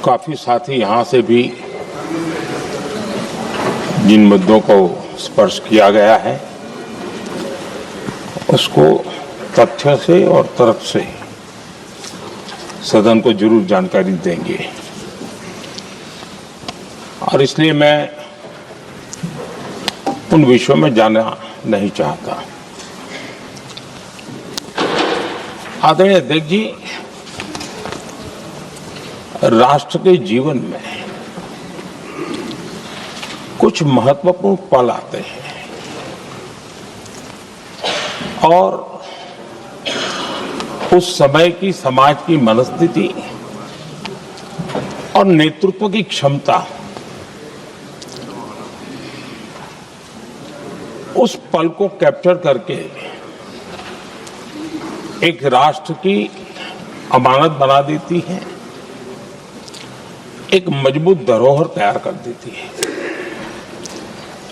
काफी साथी यहाँ से भी जिन मुद्दों को स्पर्श किया गया है उसको तथ्य से और तर्क से सदन को जरूर जानकारी देंगे और इसलिए मैं उन विषयों में जाना नहीं चाहता। आदरणीय अध्यक्ष जी, राष्ट्र के जीवन में कुछ महत्वपूर्ण पल आते हैं और उस समय की समाज की मनस्थिति और नेतृत्व की क्षमता उस पल को कैप्चर करके एक राष्ट्र की अमानत बना देती है, एक मजबूत धरोहर तैयार कर देती है।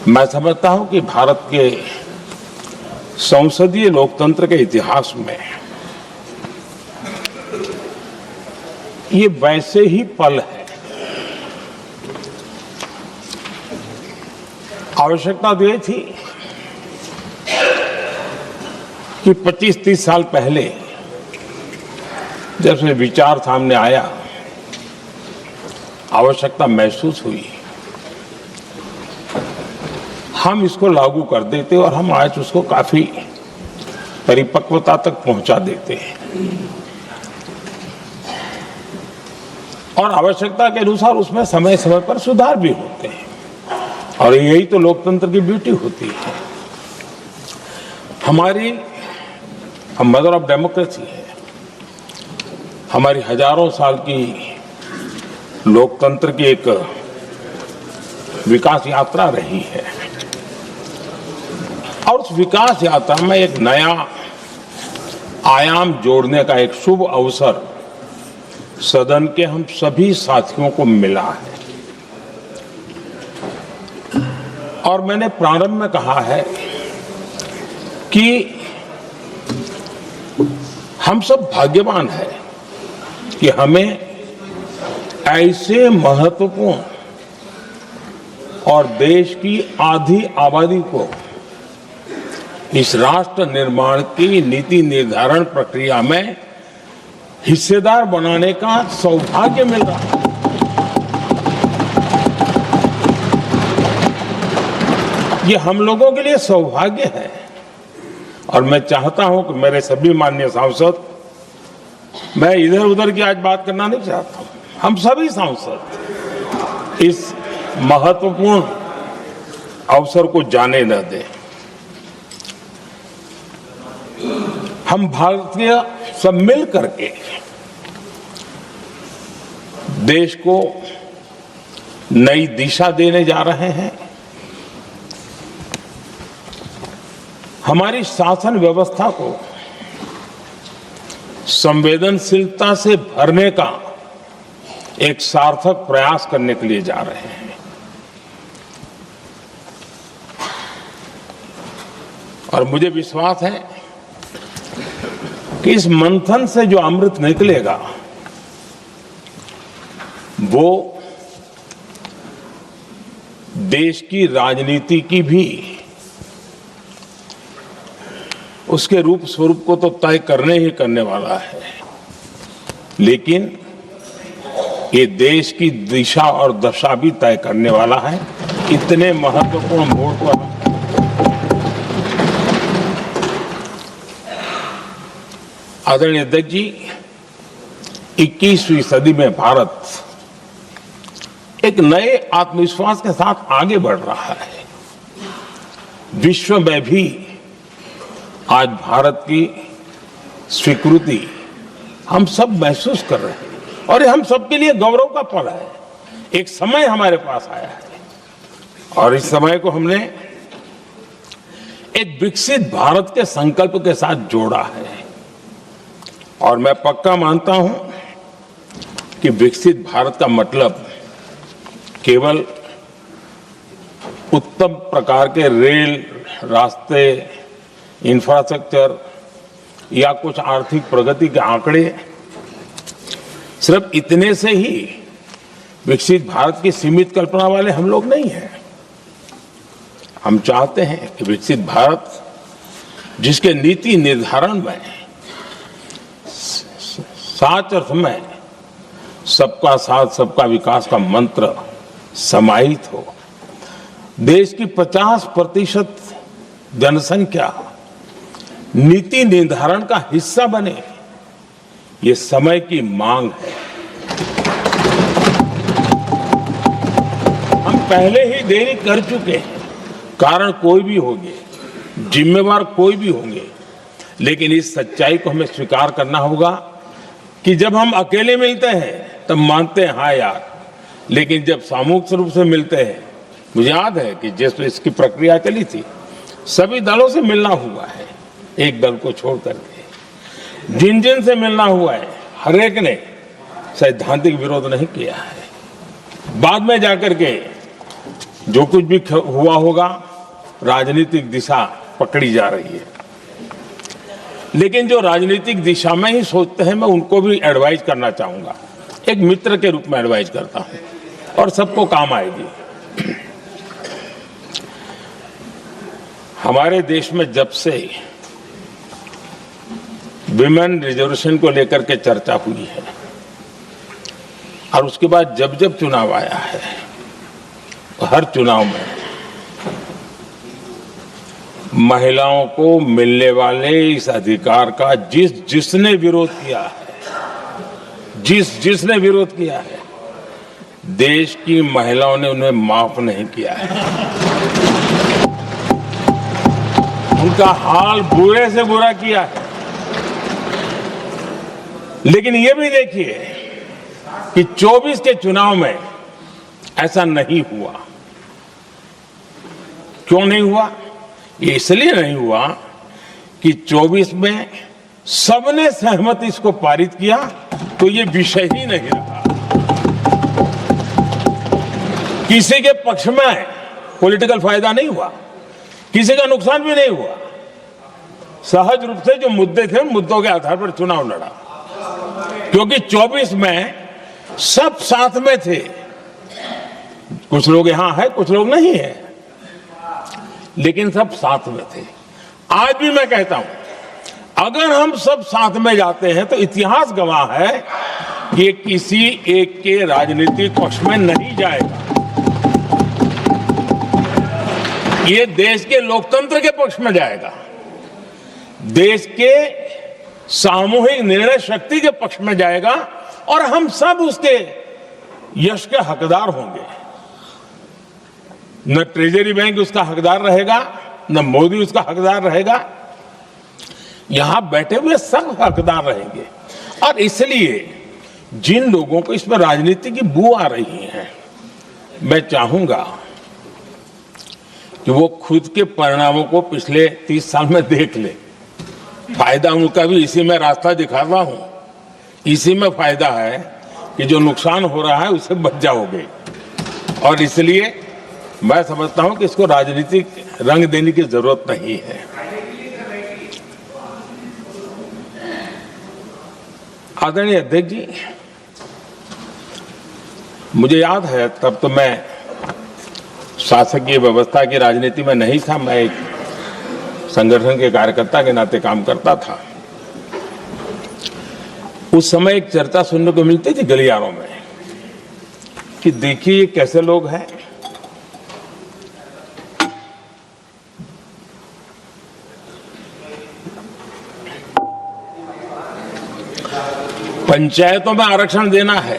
मैं समझता हूं कि भारत के संसदीय लोकतंत्र के इतिहास में ये वैसे ही पल है। आवश्यकता तो ये थी कि 25-30 साल पहले जब से विचार सामने आया, आवश्यकता महसूस हुई, हम इसको लागू कर देते और हम आज उसको काफी परिपक्वता तक पहुंचा देते हैं और आवश्यकता के अनुसार उसमें समय समय पर सुधार भी होते हैं और यही तो लोकतंत्र की ब्यूटी होती है। हमारी मदर ऑफ डेमोक्रेसी है, हमारी हजारों साल की लोकतंत्र की एक विकास यात्रा रही है और उस विकास यात्रा में एक नया आयाम जोड़ने का एक शुभ अवसर सदन के हम सभी साथियों को मिला है और मैंने प्रारंभ में कहा है कि हम सब भाग्यवान हैं कि हमें ऐसे महत्वपूर्ण और देश की आधी आबादी को इस राष्ट्र निर्माण की नीति निर्धारण प्रक्रिया में हिस्सेदार बनाने का सौभाग्य मिल रहा है। ये हम लोगों के लिए सौभाग्य है और मैं चाहता हूं कि मेरे सभी माननीय सांसद, मैं इधर उधर की आज बात करना नहीं चाहता हूं, हम सभी सांसद इस महत्वपूर्ण अवसर को जाने न दें। हम भारतीय सब मिल करके देश को नई दिशा देने जा रहे हैं। हमारी शासन व्यवस्था को संवेदनशीलता से भरने का एक सार्थक प्रयास करने के लिए जा रहे हैं और मुझे विश्वास है कि इस मंथन से जो अमृत निकलेगा वो देश की राजनीति की भी उसके रूप स्वरूप को तो तय करने ही करने वाला है, लेकिन ये देश की दिशा और दशा भी तय करने वाला है। इतने महत्वपूर्ण मोड़ पर आदरणीय अध्यक्ष जी, 21वीं सदी में भारत एक नए आत्मविश्वास के साथ आगे बढ़ रहा है। विश्व में भी आज भारत की स्वीकृति हम सब महसूस कर रहे हैं और ये हम सबके लिए गौरव का पल है। एक समय हमारे पास आया है और इस समय को हमने एक विकसित भारत के संकल्प के साथ जोड़ा है और मैं पक्का मानता हूं कि विकसित भारत का मतलब केवल उत्तम प्रकार के रेल, रास्ते, इंफ्रास्ट्रक्चर या कुछ आर्थिक प्रगति के आंकड़े सिर्फ इतने से ही विकसित भारत की सीमित कल्पना वाले हम लोग नहीं हैं। हम चाहते हैं कि विकसित भारत जिसके नीति निर्धारण में साच अर्थ में सबका साथ सबका विकास का मंत्र समाहित हो, देश की 50% जनसंख्या नीति निर्धारण का हिस्सा बने, ये समय की मांग है। हम पहले ही देरी कर चुके हैं। कारण कोई भी होंगे, जिम्मेवार कोई भी होंगे, लेकिन इस सच्चाई को हमें स्वीकार करना होगा कि जब हम अकेले मिलते हैं तब मानते हैं हाँ यार, लेकिन जब सामूहिक रूप से मिलते हैं, मुझे याद है कि जैसे इसकी प्रक्रिया चली थी, सभी दलों से मिलना हुआ है, एक दल को छोड़ करके जिन जिन से मिलना हुआ है, हर एक ने सैद्धांतिक विरोध नहीं किया है। बाद में जाकर के जो कुछ भी हुआ होगा, राजनीतिक दिशा पकड़ी जा रही है, लेकिन जो राजनीतिक दिशा में ही सोचते हैं, मैं उनको भी एडवाइज करना चाहूंगा, एक मित्र के रूप में एडवाइज करता हूं और सबको काम आएगी। हमारे देश में जब से विमेन रिजर्वेशन को लेकर के चर्चा हुई है और उसके बाद जब जब चुनाव आया है, हर चुनाव में महिलाओं को मिलने वाले इस अधिकार का जिसने विरोध किया है, जिसने विरोध किया है, देश की महिलाओं ने उन्हें माफ नहीं किया है। उनका हाल बुरे से बुरा किया है। लेकिन ये भी देखिए कि 24 के चुनाव में ऐसा नहीं हुआ। क्यों नहीं हुआ? ये इसलिए नहीं हुआ कि 24 में सबने सहमति इसको पारित किया, तो ये विषय ही नहीं रहा। किसी के पक्ष में पॉलिटिकल फायदा नहीं हुआ, किसी का नुकसान भी नहीं हुआ। सहज रूप से जो मुद्दे थे, उन मुद्दों के आधार पर चुनाव लड़ा, क्योंकि 24 में सब साथ में थे। कुछ लोग यहां है, कुछ लोग नहीं है, लेकिन सब साथ में थे। आज भी मैं कहता हूं, अगर हम सब साथ में जाते हैं तो इतिहास गवाह है कि ये किसी एक के राजनीतिक पक्ष में नहीं जाएगा, ये देश के लोकतंत्र के पक्ष में जाएगा, देश के सामूहिक निर्णय शक्ति के पक्ष में जाएगा और हम सब उसके यश के हकदार होंगे। न ट्रेजरी बैंक उसका हकदार रहेगा, न मोदी उसका हकदार रहेगा, यहां बैठे हुए सब हकदार रहेंगे। और इसलिए जिन लोगों को इसमें राजनीति की बू आ रही है, मैं चाहूंगा कि वो खुद के परिणामों को पिछले 30 साल में देख ले। फायदा उनका भी इसी में रास्ता दिखा रहा हूं, इसी में फायदा है कि जो नुकसान हो रहा है उससे बच जाओगे। और इसलिए मैं समझता हूं कि इसको राजनीतिक रंग देने की जरूरत नहीं है। आदरणीय अध्यक्ष जी, मुझे याद है तब तो मैं शासकीय व्यवस्था की राजनीति में नहीं था, मैं एक संगठन के कार्यकर्ता के नाते काम करता था। उस समय एक चर्चा सुनने को मिलती थी गलियारों में कि देखिए कैसे लोग हैं, पंचायतों में आरक्षण देना है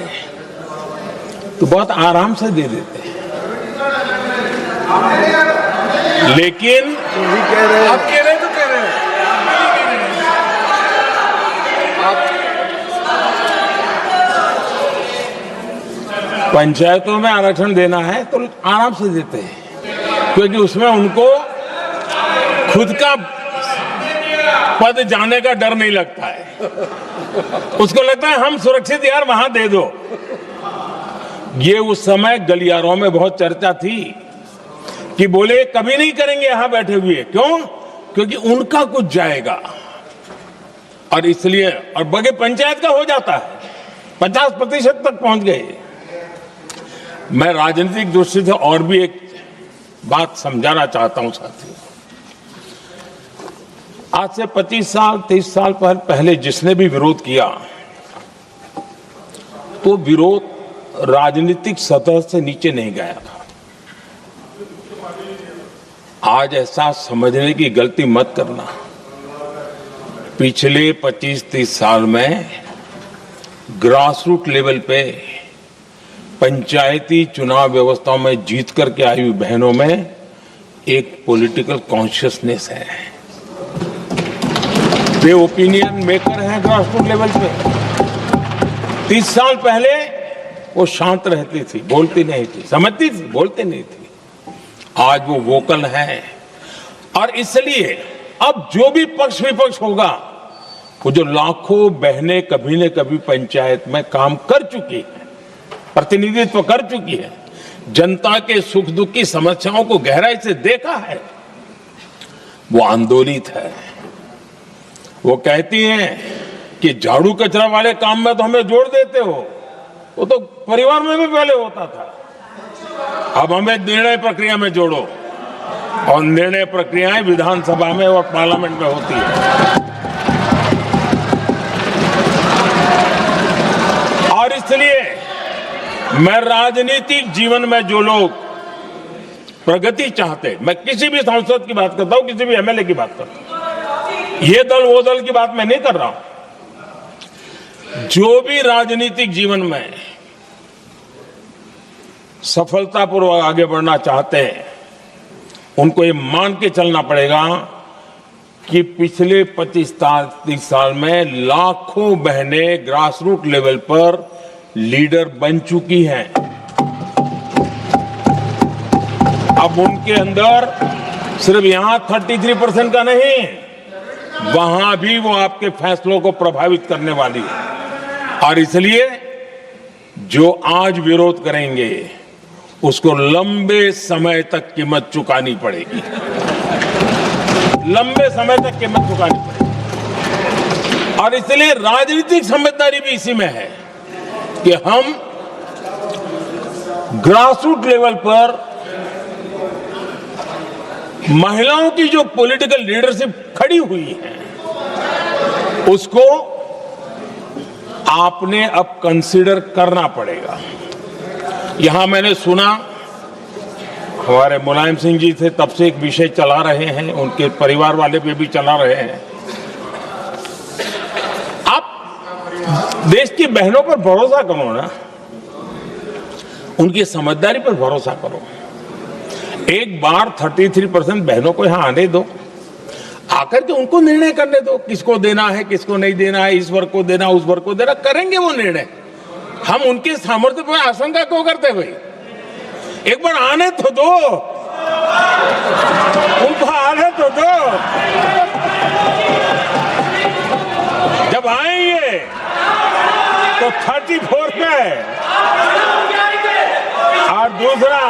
तो बहुत आराम से दे देते हैं, लेकिन आप कह रहे हैं तो कह रहे हैं, पंचायतों में आरक्षण देना है तो आराम से देते हैं, क्योंकि उसमें उनको खुद का पद जाने का डर नहीं लगता है। उसको लगता है हम सुरक्षित यार वहां दे दो। ये उस समय गलियारों में बहुत चर्चा थी कि बोले कभी नहीं करेंगे यहां बैठे हुए। क्यों? क्योंकि उनका कुछ जाएगा। और इसलिए और बगे पंचायत का हो जाता है, 50% तक पहुंच गए। मैं राजनीतिक दृष्टि से और भी एक बात समझाना चाहता हूं साथियों। आज से 25 साल 30 साल पहले जिसने भी विरोध किया तो विरोध राजनीतिक सतह से नीचे नहीं गया था। आज ऐसा समझने की गलती मत करना। पिछले 25-30 साल में ग्रास रूट लेवल पे पंचायती चुनाव व्यवस्थाओं में जीत करके आई हुई बहनों में एक पॉलिटिकल कॉन्शियसनेस है। वे ओपिनियन मेकर हैं ग्रास रूट लेवल पे। 30 साल पहले वो शांत रहती थी, बोलती नहीं थी, समझती थी, बोलती नहीं थी। आज वो वोकल है और इसलिए अब जो भी पक्ष विपक्ष होगा, वो जो लाखों बहनें कभी न कभी पंचायत में काम कर चुकी है, प्रतिनिधित्व कर चुकी है, जनता के सुख दुख की समस्याओं को गहराई से देखा है, वो आंदोलित है। वो कहती हैं कि झाड़ू कचरा वाले काम में तो हमें जोड़ देते हो, वो तो परिवार में भी पहले होता था, अब हमें निर्णय प्रक्रिया में जोड़ो। और निर्णय प्रक्रियाएं विधानसभा में और पार्लियामेंट में होती है। और इसलिए मैं राजनीतिक जीवन में जो लोग प्रगति चाहते, मैं किसी भी सांसद की बात करता हूं, किसी भी एमएलए की बात करता हूं, ये दल वो दल की बात मैं नहीं कर रहा हूं। जो भी राजनीतिक जीवन में सफलतापूर्वक आगे बढ़ना चाहते हैं, उनको ये मान के चलना पड़ेगा कि पिछले 25-30 साल में लाखों बहनें ग्रास रूट लेवल पर लीडर बन चुकी हैं। अब उनके अंदर सिर्फ यहां 33% का नहीं, वहां भी वो आपके फैसलों को प्रभावित करने वाली है। और इसलिए जो आज विरोध करेंगे उसको लंबे समय तक कीमत चुकानी पड़ेगी, लंबे समय तक कीमत चुकानी पड़ेगी। और इसलिए राजनीतिक समझदारी भी इसी में है कि हम ग्रास रूट लेवल पर महिलाओं की जो पॉलिटिकल लीडरशिप खड़ी हुई है, उसको आपने अब कंसीडर करना पड़ेगा। यहां मैंने सुना हमारे मुलायम सिंह जी थे, तब से एक विषय चला रहे हैं, उनके परिवार वाले भी चला रहे हैं। आप देश की बहनों पर भरोसा करो ना, उनकी समझदारी पर भरोसा करो। एक बार 33% बहनों को यहां आने दो, आकर के उनको निर्णय करने दो, किसको देना है, किसको नहीं देना है, इस वर्ग को देना, उस वर्ग को देना, करेंगे वो निर्णय। हम उनके सामर्थ्य पर आशंका क्यों करते भाई? एक बार आने तो दो, उनको आने तो दो। जब आएंगे तो 34 पे और दूसरा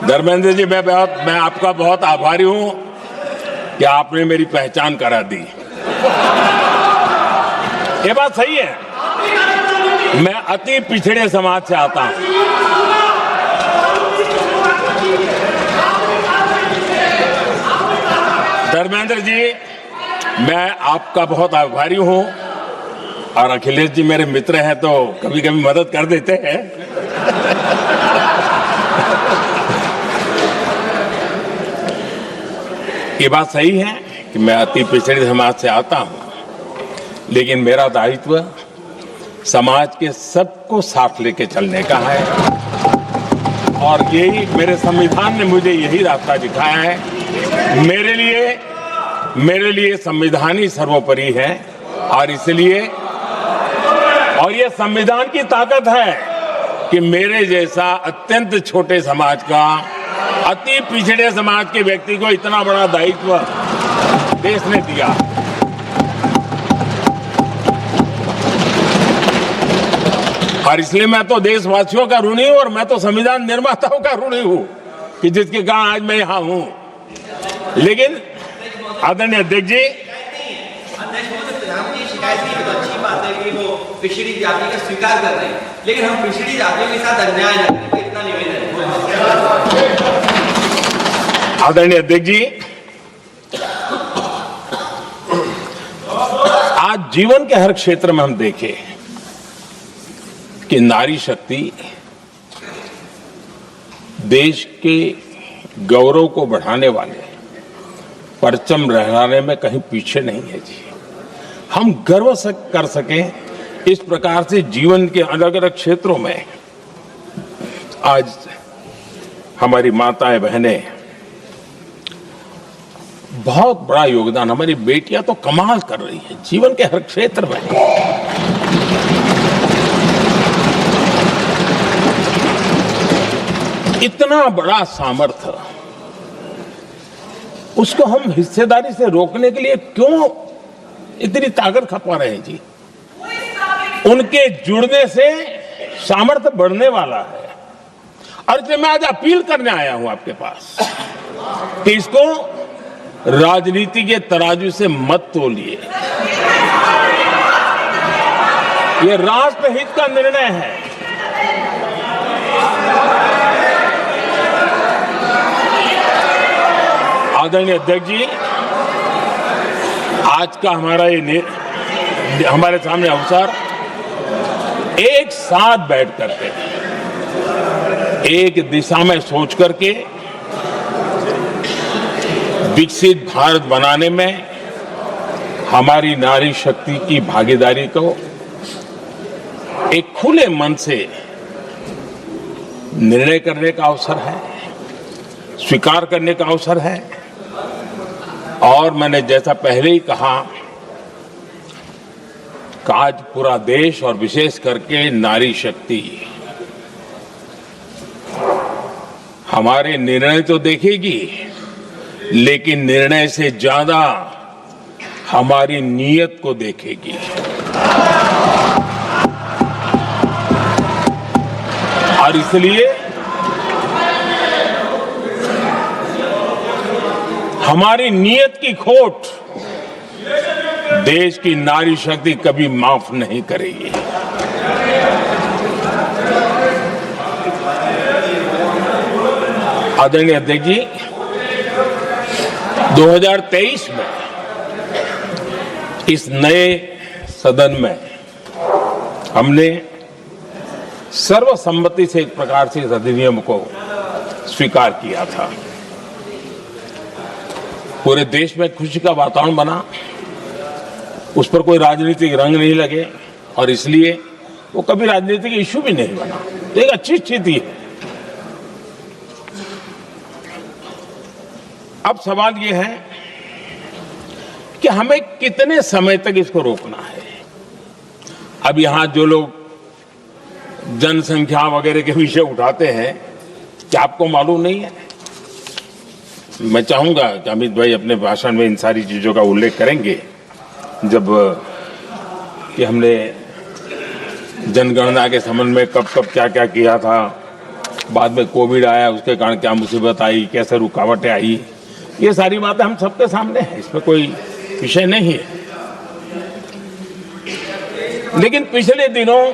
धर्मेंद्र जी मैं आपका बहुत आभारी हूं कि आपने मेरी पहचान करा दी। ये बात सही है, मैं अति पिछड़े समाज से आता हूं। धर्मेंद्र जी, मैं आपका बहुत आभारी हूं और अखिलेश जी मेरे मित्र हैं तो कभी कभी मदद कर देते हैं। ये बात सही है कि मैं अति पिछड़े समाज से आता हूं, लेकिन मेरा दायित्व समाज के सबको साथ लेके चलने का है और यही मेरे संविधान ने मुझे यही रास्ता दिखाया है। मेरे लिए संविधान ही सर्वोपरि है और इसलिए और ये संविधान की ताकत है कि मेरे जैसा अत्यंत छोटे समाज का, अति पिछड़े समाज के व्यक्ति को इतना बड़ा दायित्व देश ने दिया। और इसलिए मैं तो देशवासियों का ऋणी हूं और मैं तो संविधान निर्माताओं का ऋणी हूं कि जिसके कारण आज मैं यहां हूं। लेकिन आदरणीय अध्यक्ष जी, प्रधानमंत्री शिकायत की तो अच्छी बात है कि वो पिछड़ी जाति का स्वीकार कर रहे हैं, लेकिन हम पिछड़ी जातियों के साथ अन्याय न करें, इतना निवेदन है। आदरणीय अध्यक्ष जी, आज जीवन के हर क्षेत्र में हम देखें कि नारी शक्ति देश के गौरव को बढ़ाने वाले परचम लहराने में कहीं पीछे नहीं है जी। हम गर्व कर सकें इस प्रकार से जीवन के अलग अलग क्षेत्रों में आज हमारी माताएं बहनें बहुत बड़ा योगदान, हमारी बेटियां तो कमाल कर रही हैं जीवन के हर क्षेत्र में। इतना बड़ा सामर्थ्य, उसको हम हिस्सेदारी से रोकने के लिए क्यों इतनी ताकत खपा रहे हैं जी? उनके जुड़ने से सामर्थ्य बढ़ने वाला है। और इसलिए मैं आज अपील करने आया हूं आपके पास कि इसको राजनीति के तराजू से मत तोलिए। यह राष्ट्रहित का निर्णय है। आदरणीय अध्यक्ष जी, आज का हमारे सामने अवसर एक साथ बैठ करके एक दिशा में सोच करके विकसित भारत बनाने में हमारी नारी शक्ति की भागीदारी को एक खुले मन से निर्णय करने का अवसर है, स्वीकार करने का अवसर है। और मैंने जैसा पहले ही कहा कि आज पूरा देश और विशेष करके नारी शक्ति हमारे निर्णय तो देखेगी, लेकिन निर्णय से ज्यादा हमारी नीयत को देखेगी। और इसलिए हमारी नीयत की खोट देश की नारी शक्ति कभी माफ नहीं करेगी। आदरणीय अध्यक्ष जी, 2023 में इस नए सदन में हमने सर्वसम्मति से एक प्रकार से इस अधिनियम को स्वीकार किया था। पूरे देश में खुशी का वातावरण बना, उस पर कोई राजनीतिक रंग नहीं लगे और इसलिए वो कभी राजनीतिक इश्यू भी नहीं बना। तो एक अच्छी स्थिति है। अब सवाल ये है कि हमें कितने समय तक इसको रोकना है। अब यहां जो लोग जनसंख्या वगैरह के विषय उठाते हैं, क्या आपको मालूम नहीं है? मैं चाहूंगा कि अमित भाई अपने भाषण में इन सारी चीजों का उल्लेख करेंगे, जब कि हमने जनगणना के संबंध में कब कब क्या क्या किया था, बाद में कोविड आया, उसके कारण क्या मुसीबत आई, कैसे रुकावटें आई, ये सारी बातें हम सबके सामने हैं, इसमें कोई विषय नहीं है। लेकिन पिछले दिनों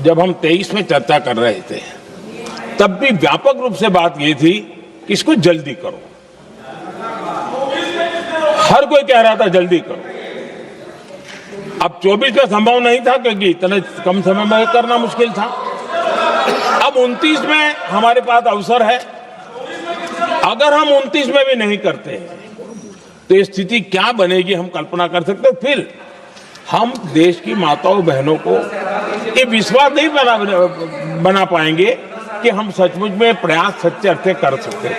जब हम 23 में चर्चा कर रहे थे, तब भी व्यापक रूप से बात ये थी कि इसको जल्दी करो। हर कोई कह रहा था जल्दी करो। अब 24 में संभव नहीं था क्योंकि इतने कम समय में करना मुश्किल था। अब 29 में हमारे पास अवसर है। अगर हम 29 में भी नहीं करते तो ये स्थिति क्या बनेगी हम कल्पना कर सकते। फिर हम देश की माताओं बहनों को ये विश्वास नहीं बना पाएंगे कि हम सचमुच में प्रयास सच्चे अर्थ कर सकते थे।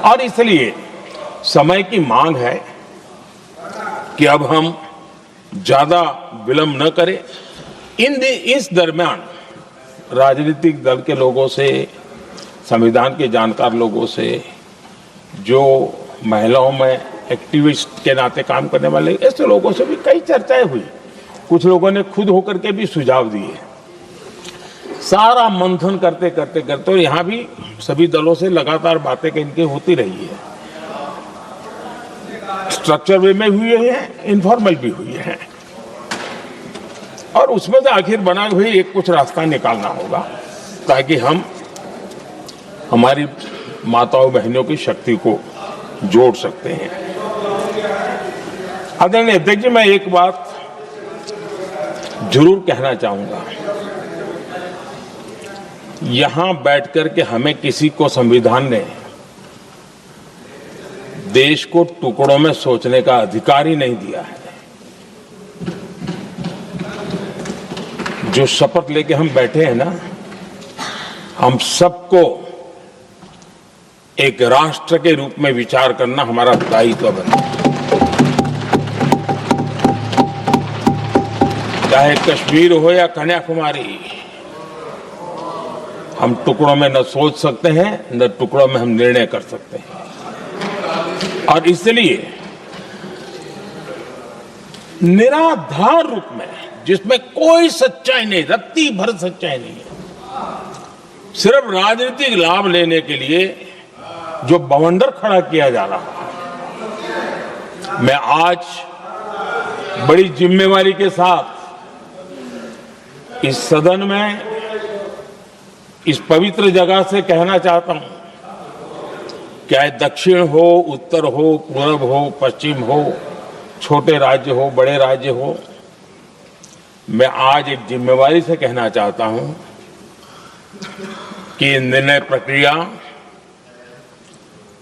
और इसलिए समय की मांग है कि अब हम ज्यादा विलंब न करें। इस दरमियान राजनीतिक दल के लोगों से, संविधान के जानकार लोगों से, जो महिलाओं में एक्टिविस्ट के नाते काम करने वाले ऐसे लोगों से भी कई चर्चाएं हुई। कुछ लोगों ने खुद होकर के भी सुझाव दिए। सारा मंथन करते करते करते, और यहां भी सभी दलों से लगातार बातें इनकी होती रही है, स्ट्रक्चर वे में हुई है, इनफॉर्मल भी हुई है, और उसमें से आखिर बना हुई एक कुछ रास्ता निकालना होगा ताकि हम हमारी माताओं बहनों की शक्ति को जोड़ सकते हैं। आदरणीय अध्यक्ष जी, मैं एक बात जरूर कहना चाहूंगा, यहां बैठकर के हमें किसी को संविधान ने देश को टुकड़ों में सोचने का अधिकार ही नहीं दिया है। जो शपथ लेके हम बैठे हैं ना, हम सबको एक राष्ट्र के रूप में विचार करना हमारा दायित्व बनता है। चाहे कश्मीर हो या कन्याकुमारी, हम टुकड़ों में न सोच सकते हैं, न टुकड़ों में हम निर्णय कर सकते हैं। और इसलिए निराधार रूप में, जिसमें कोई सच्चाई नहीं, रत्ती भर सच्चाई नहीं है, सिर्फ राजनीतिक लाभ लेने के लिए जो बवंडर खड़ा किया जा रहा है, मैं आज बड़ी जिम्मेवारी के साथ इस सदन में, इस पवित्र जगह से कहना चाहता हूं, चाहे दक्षिण हो, उत्तर हो, पूर्व हो, पश्चिम हो, छोटे राज्य हो, बड़े राज्य हो, मैं आज एक जिम्मेवारी से कहना चाहता हूं कि निर्णय प्रक्रिया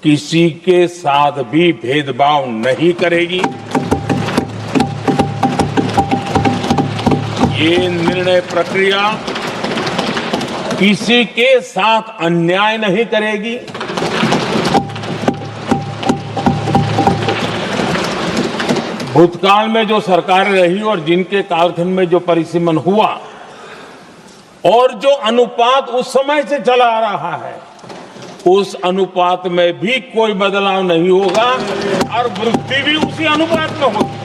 किसी के साथ भी भेदभाव नहीं करेगी। ये निर्णय प्रक्रिया किसी के साथ अन्याय नहीं करेगी। भूतकाल में जो सरकारें रही और जिनके कालखंड में जो परिसीमन हुआ और जो अनुपात उस समय से चला आ रहा है, उस अनुपात में भी कोई बदलाव नहीं होगा और वृद्धि भी उसी अनुपात में होगी।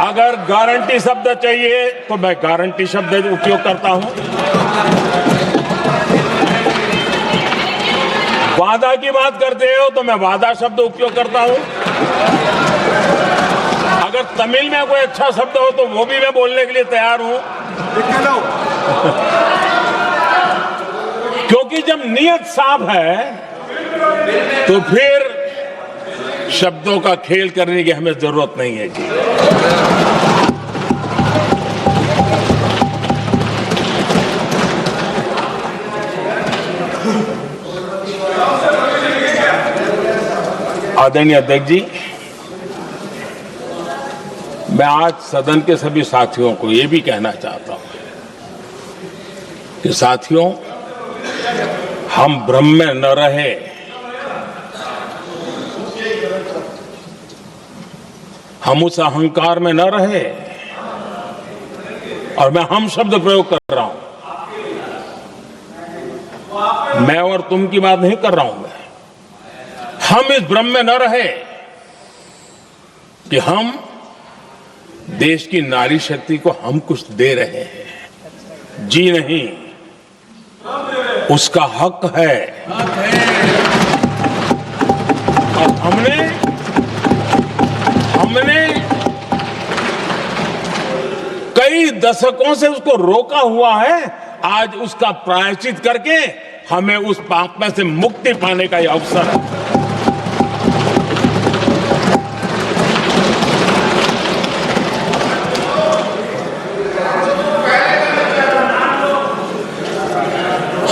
अगर गारंटी शब्द चाहिए तो मैं गारंटी शब्द उपयोग करता हूं। वादा की बात करते हो तो मैं वादा शब्द उपयोग करता हूं। अगर तमिल में कोई अच्छा शब्द हो तो वो भी मैं बोलने के लिए तैयार हूं। क्योंकि जब नियत साफ है तो फिर शब्दों का खेल करने की हमें जरूरत नहीं है जी। आदरणीय अध्यक्ष जी, मैं आज सदन के सभी साथियों को ये भी कहना चाहता हूं कि साथियों, हम भ्रम में न रहे, हम उस अहंकार में न रहे, और मैं हम शब्द प्रयोग कर रहा हूं, मैं और तुम की बात नहीं कर रहा हूं। मैं हम इस भ्रम में न रहे कि हम देश की नारी शक्ति को हम कुछ दे रहे हैं। जी नहीं, उसका हक है। और हमने कई दशकों से उसको रोका हुआ है। आज उसका प्रायश्चित करके हमें उस पाप में से मुक्ति पाने का यह अवसर है।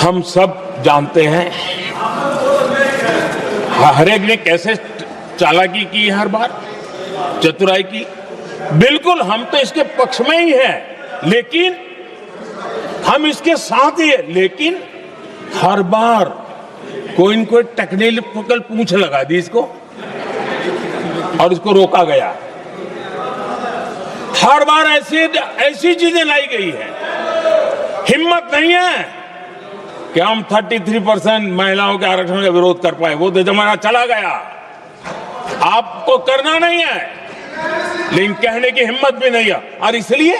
हम सब जानते हैं हर एक ने कैसे चालाकी की, हर बार चतुराई की। बिल्कुल हम तो इसके पक्ष में ही हैं, लेकिन हम इसके साथ ही है, लेकिन हर बार कोई न कोई टेक्निकल पूंछ लगा दी इसको और इसको रोका गया। हर बार ऐसी चीजें लाई गई है। हिम्मत नहीं है कि हम 33% महिलाओं के आरक्षण का विरोध कर पाए। वो तो जमाना चला गया। आपको करना नहीं है, लेकिन कहने की हिम्मत भी नहीं है। और इसलिए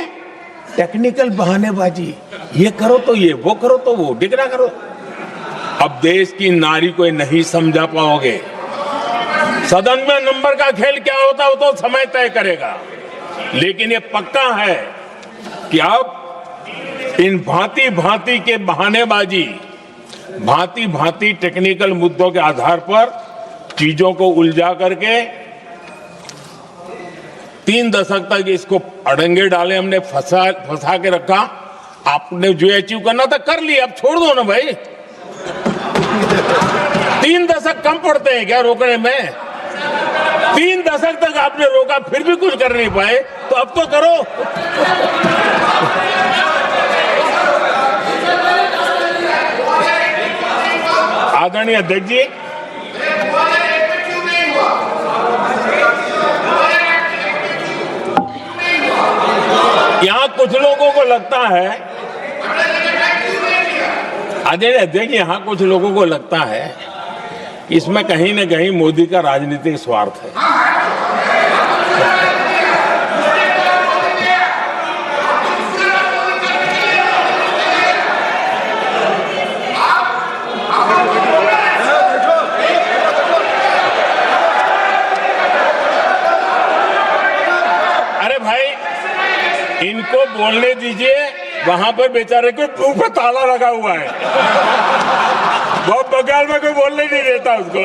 टेक्निकल बहानेबाजी, ये करो तो ये, वो करो तो वो, डिगरा करो। अब देश की नारी को नहीं समझा पाओगे। सदन में नंबर का खेल क्या होता है वो तो समय तय करेगा, लेकिन ये पक्का है कि अब इन भांति भांति के बहानेबाजी, भांति भांति टेक्निकल मुद्दों के आधार पर चीजों को उलझा करके 3 दशक तक इसको अड़ंगे डाले, हमने फंसा के रखा। आपने जो अचीव करना था कर लिया, अब छोड़ दो ना भाई। 3 दशक कम पड़ते हैं क्या रोकने में? 3 दशक तक आपने रोका, फिर भी कुछ कर नहीं पाए, तो अब तो करो। आदरणीय अध्यक्ष जी, यहां कुछ लोगों को लगता है, आदरणीय अध्यक्ष, यहां कुछ लोगों को लगता है इसमें कहीं न कहीं मोदी का राजनीतिक स्वार्थ है। अरे भाई, इनको बोलने दीजिए, वहां पर बेचारे के मुंह पे ताला लगा हुआ है, वो बगल में कोई बोलने नहीं देता उसको।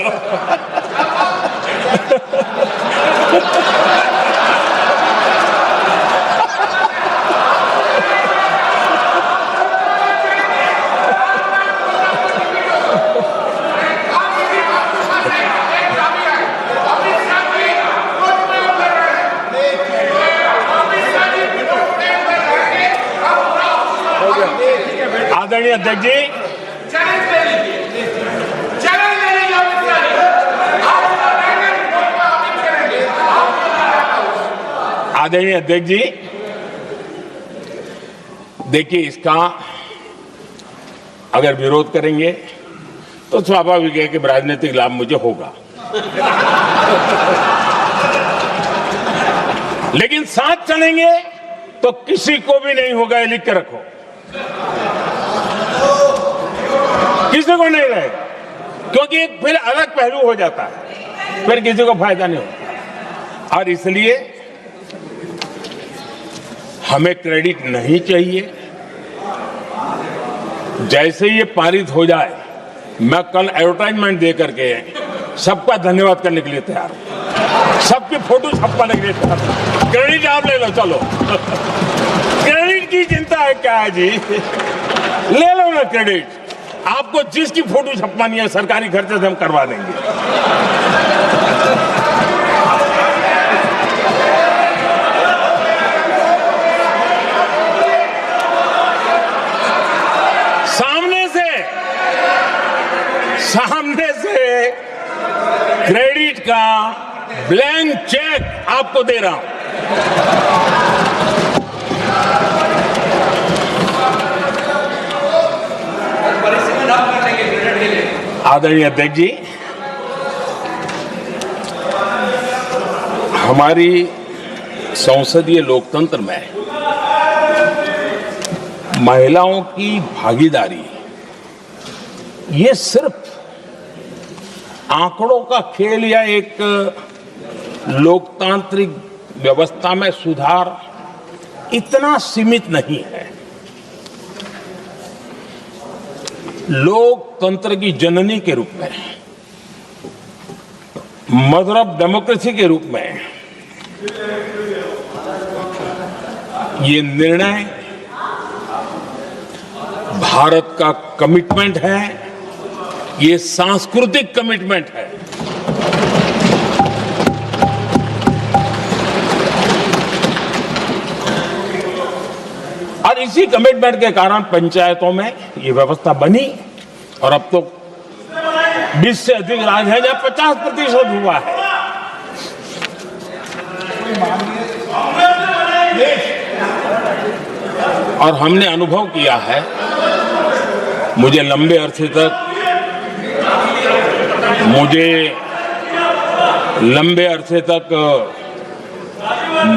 आदरणीय अध्यक्ष जी, आदरणीय अध्यक्ष जी, देखिए, इसका अगर विरोध करेंगे तो स्वाभाविक है कि राजनीतिक लाभ मुझे होगा, लेकिन साथ चलेंगे तो किसी को भी नहीं होगा, ये लिख के रखो, किसी को नहीं रहेगा, क्योंकि फिर अलग पहलू हो जाता है, फिर किसी को फायदा नहीं होता। और इसलिए हमें क्रेडिट नहीं चाहिए। जैसे ये पारित हो जाए, मैं कल एडवर्टाइजमेंट दे करके सबका धन्यवाद करने के लिए तैयार हूं, सबकी फोटो छपवाने के लिए तैयार हूं। क्रेडिट आप ले लो, चलो। क्रेडिट की चिंता है क्या है जी, ले लो ना क्रेडिट। आपको जिसकी फोटो छपवानी है सरकारी खर्चे से हम करवा देंगे। सामने से क्रेडिट का ब्लैंक चेक आपको दे रहा हूं। आदरणीय अध्यक्ष जी, हमारी संसदीय लोकतंत्र में महिलाओं की भागीदारी ये सिर्फ आंकड़ों का खेल या एक लोकतांत्रिक व्यवस्था में सुधार इतना सीमित नहीं है। लोकतंत्र की जननी के रूप में, मदर ऑफ डेमोक्रेसी के रूप में ये निर्णय भारत का कमिटमेंट है, ये सांस्कृतिक कमिटमेंट है। और इसी कमिटमेंट के कारण पंचायतों में ये व्यवस्था बनी और अब तो 20 से अधिक राज्य है जहां 50% हुआ है। और हमने अनुभव किया है, मुझे लंबे अरसे तक लंबे अरसे तक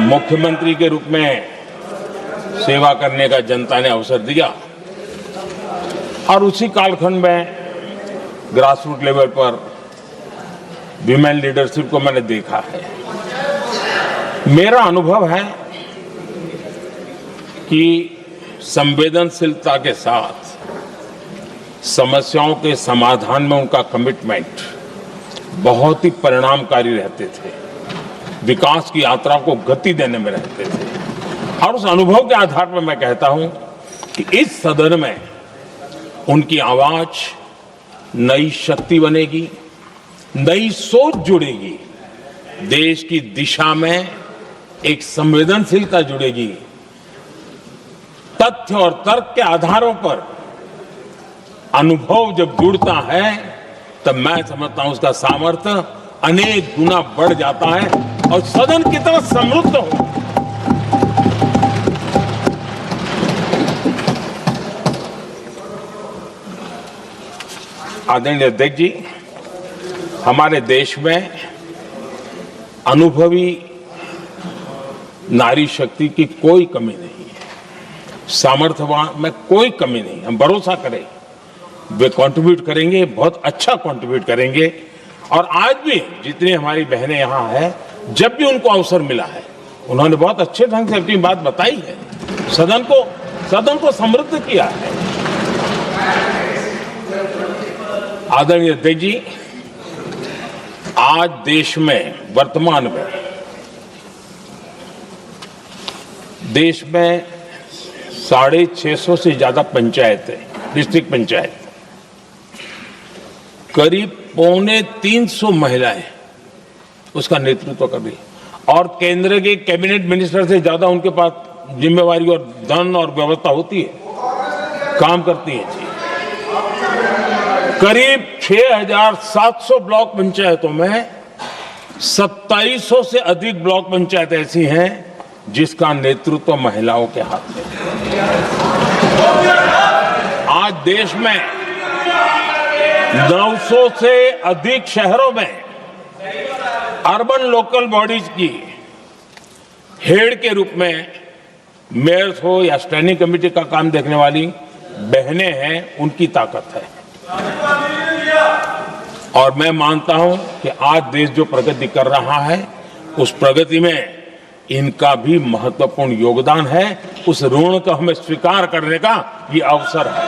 मुख्यमंत्री के रूप में सेवा करने का जनता ने अवसर दिया और उसी कालखंड में ग्रासरूट लेवल पर विमेन लीडरशिप को मैंने देखा है। मेरा अनुभव है कि संवेदनशीलता के साथ समस्याओं के समाधान में उनका कमिटमेंट बहुत ही परिणामकारी रहते थे, विकास की यात्रा को गति देने में रहते थे। और उस अनुभव के आधार पर मैं कहता हूं कि इस सदन में उनकी आवाज नई शक्ति बनेगी, नई सोच जुड़ेगी, देश की दिशा में एक संवेदनशीलता जुड़ेगी। तथ्य और तर्क के आधारों पर अनुभव जब जुड़ता है तब मैं समझता हूं उसका सामर्थ्य अनेक गुना बढ़ जाता है और सदन कितना समृद्ध हो। आदरणीय अध्यक्ष जी, हमारे देश में अनुभवी नारी शक्ति की कोई कमी नहीं है, सामर्थ्यवान में कोई कमी नहीं। हम भरोसा करें वे कंट्रीब्यूट करेंगे, बहुत अच्छा कंट्रीब्यूट करेंगे। और आज भी जितनी हमारी बहनें यहाँ हैं, जब भी उनको अवसर मिला है उन्होंने बहुत अच्छे ढंग से अपनी बात बताई है, सदन को समृद्ध किया है। आदरणीय अध्यक्ष जी, आज देश में वर्तमान में देश में 650 से ज्यादा पंचायतें, डिस्ट्रिक्ट पंचायत, करीब 250 महिलाएं उसका नेतृत्व कर रही और केंद्र के कैबिनेट मिनिस्टर से ज्यादा उनके पास जिम्मेवारी और धन और व्यवस्था होती है, काम करती है जी। करीब 6,700 ब्लॉक पंचायतों में 2700 से अधिक ब्लॉक पंचायत ऐसी हैं जिसका नेतृत्व महिलाओं के हाथ में है। आज देश में 900 से अधिक शहरों में अर्बन लोकल बॉडीज की हेड के रूप में मेयर्स हो या स्टैंडिंग कमेटी का काम देखने वाली बहनें हैं, उनकी ताकत है। और मैं मानता हूं कि आज देश जो प्रगति कर रहा है उस प्रगति में इनका भी महत्वपूर्ण योगदान है। उस ऋण को हमें स्वीकार करने का ये अवसर है।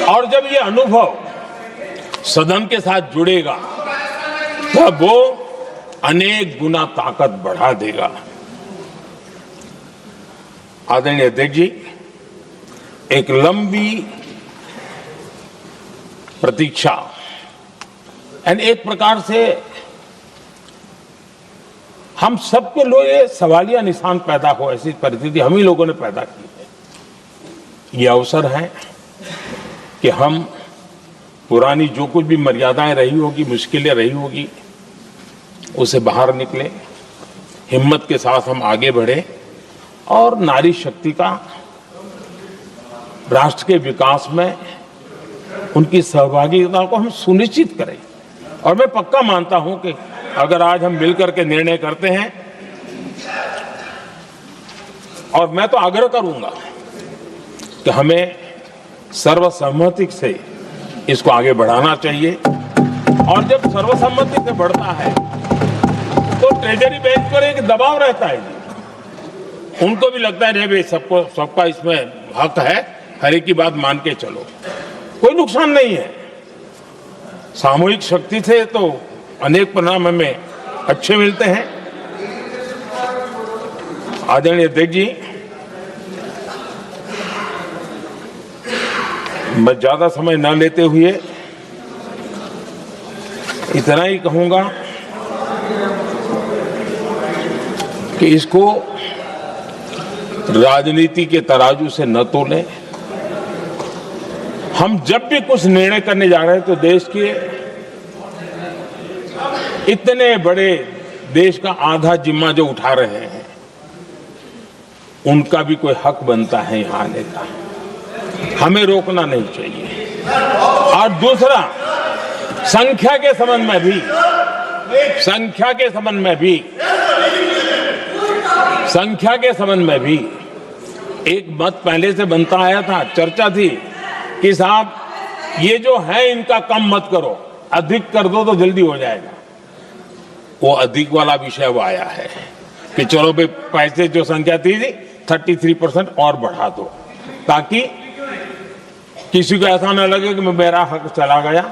और जब ये अनुभव सदन के साथ जुड़ेगा तब वो अनेक गुना ताकत बढ़ा देगा। आदरणीय अध्यक्ष जी, एक लंबी प्रतीक्षा एंड एक प्रकार से हम सबके लिए सवालिया निशान पैदा हो, ऐसी परिस्थिति हम ही लोगों ने पैदा की है। ये अवसर है कि हम पुरानी जो कुछ भी मर्यादाएं रही होगी, मुश्किलें रही होगी, उसे बाहर निकले, हिम्मत के साथ हम आगे बढ़े और नारी शक्ति का राष्ट्र के विकास में उनकी सहभागिता को हम सुनिश्चित करें। और मैं पक्का मानता हूं कि अगर आज हम मिलकर के निर्णय करते हैं, और मैं तो आग्रह करूंगा कि हमें सर्वसम्मति से इसको आगे बढ़ाना चाहिए। और जब सर्वसम्मति से बढ़ता है तो ट्रेजरी बेंच पर एक दबाव रहता है जी, उनको भी लगता है भाई सबका इसमें हक है, हर एक की बात मान के चलो, कोई नुकसान नहीं है। सामूहिक शक्ति से तो अनेक परिणाम हमें अच्छे मिलते हैं। आदरणीय अध्यक्ष जी, मैं ज्यादा समय न लेते हुए इतना ही कहूंगा कि इसको राजनीति के तराजू से न तोलें। हम जब भी कुछ निर्णय करने जा रहे हैं तो देश के इतने बड़े देश का आधा जिम्मा जो उठा रहे हैं उनका भी कोई हक बनता है यहाँ आने का, हमें रोकना नहीं चाहिए। और दूसरा, संख्या के संबंध में भी एक मत पहले से बनता आया था, चर्चा थी कि साहब ये जो है इनका कम मत करो, अधिक कर दो तो जल्दी हो जाएगा। वो अधिक वाला विषय वो आया है कि चलो भाई पैसे जो संख्या थी 33% और बढ़ा दो, ताकि किसी को ऐसा न लगे कि मेरा हक चला गया।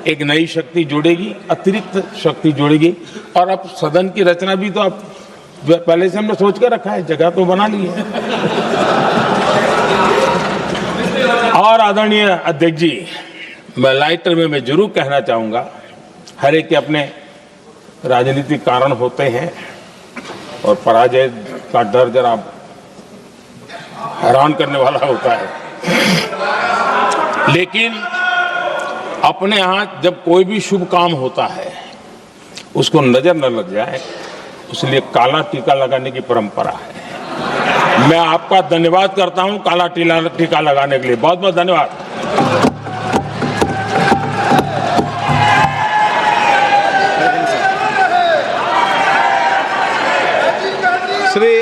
एक नई शक्ति जुड़ेगी, अतिरिक्त शक्ति जुड़ेगी। और अब सदन की रचना भी तो अब पहले से हमने सोच के रखा है, जगह तो बना ली है। और आदरणीय अध्यक्ष जी, मैं लाइटर में मैं जरूर कहना चाहूंगा, हर एक के अपने राजनीतिक कारण होते हैं और पराजय का डर जरा हैरान करने वाला होता है, लेकिन अपने यहाँ जब कोई भी शुभ काम होता है उसको नजर न लग जाए, इसलिए काला टीका लगाने की परंपरा है। मैं आपका धन्यवाद करता हूं काला टीका लगाने के लिए, बहुत बहुत धन्यवाद। श्री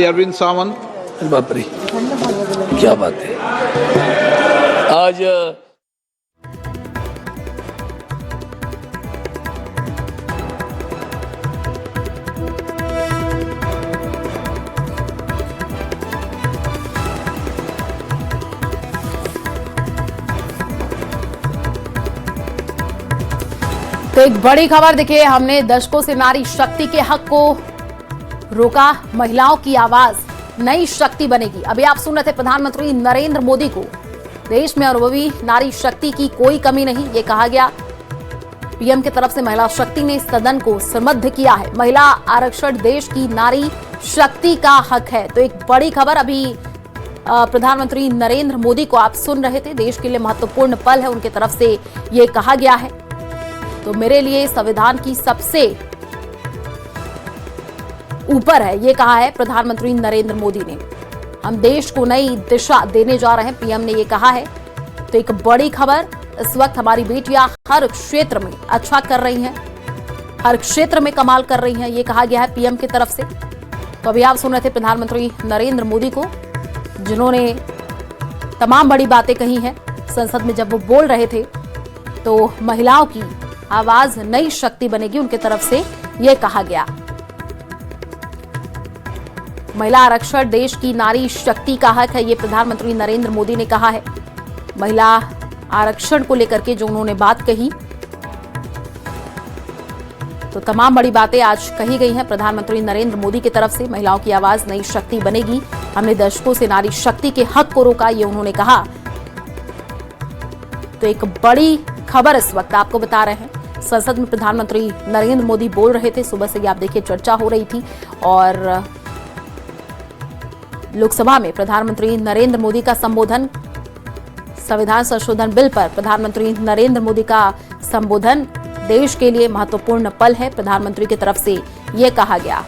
अरविंद सावंत। बाप रे, क्या बात है। आज तो एक बड़ी खबर देखिए, हमने दशकों से नारी शक्ति के हक को रोका, महिलाओं की आवाज नई शक्ति बनेगी। अभी आप सुन रहे थे प्रधानमंत्री नरेंद्र मोदी को, देश में अनुभवी नारी शक्ति की कोई कमी नहीं, ये कहा गया। पीएम की तरफ से महिला शक्ति ने सदन को समृद्ध किया है। महिला आरक्षण देश की नारी शक्ति का हक है। तो एक बड़ी खबर अभी प्रधानमंत्री नरेंद्र मोदी को आप सुन रहे थे, देश के लिए महत्वपूर्ण पल है, उनकी तरफ से ये कहा गया है। तो मेरे लिए संविधान की सबसे ऊपर है, ये कहा है प्रधानमंत्री नरेंद्र मोदी ने। हम देश को नई दिशा देने जा रहे हैं, पीएम ने ये कहा है। तो एक बड़ी खबर, इस वक्त हमारी बेटियां हर क्षेत्र में अच्छा कर रही हैं, हर क्षेत्र में कमाल कर रही हैं, ये कहा गया है पीएम की तरफ से। तो अभी आप सुन रहे थे प्रधानमंत्री नरेंद्र मोदी को, जिन्होंने तमाम बड़ी बातें कही हैं। संसद में जब वो बोल रहे थे तो महिलाओं की आवाज नई शक्ति बनेगी, उनके तरफ से यह कहा गया। महिला आरक्षण देश की नारी शक्ति का हक है, ये प्रधानमंत्री नरेंद्र मोदी ने कहा है। महिला आरक्षण को लेकर के जो उन्होंने बात कही, तो तमाम बड़ी बातें आज कही गई हैं प्रधानमंत्री नरेंद्र मोदी की तरफ से। महिलाओं की आवाज नई शक्ति बनेगी, हमने दशकों से नारी शक्ति के हक को रोका, ये उन्होंने कहा। तो एक बड़ी खबर इस वक्त आपको बता रहे हैं, संसद में प्रधानमंत्री नरेंद्र मोदी बोल रहे थे। सुबह से ही आप देखिए चर्चा हो रही थी, और लोकसभा में प्रधानमंत्री नरेंद्र मोदी का संबोधन, संविधान संशोधन बिल पर प्रधानमंत्री नरेंद्र मोदी का संबोधन देश के लिए महत्वपूर्ण पल है, प्रधानमंत्री की तरफ से यह कहा गया।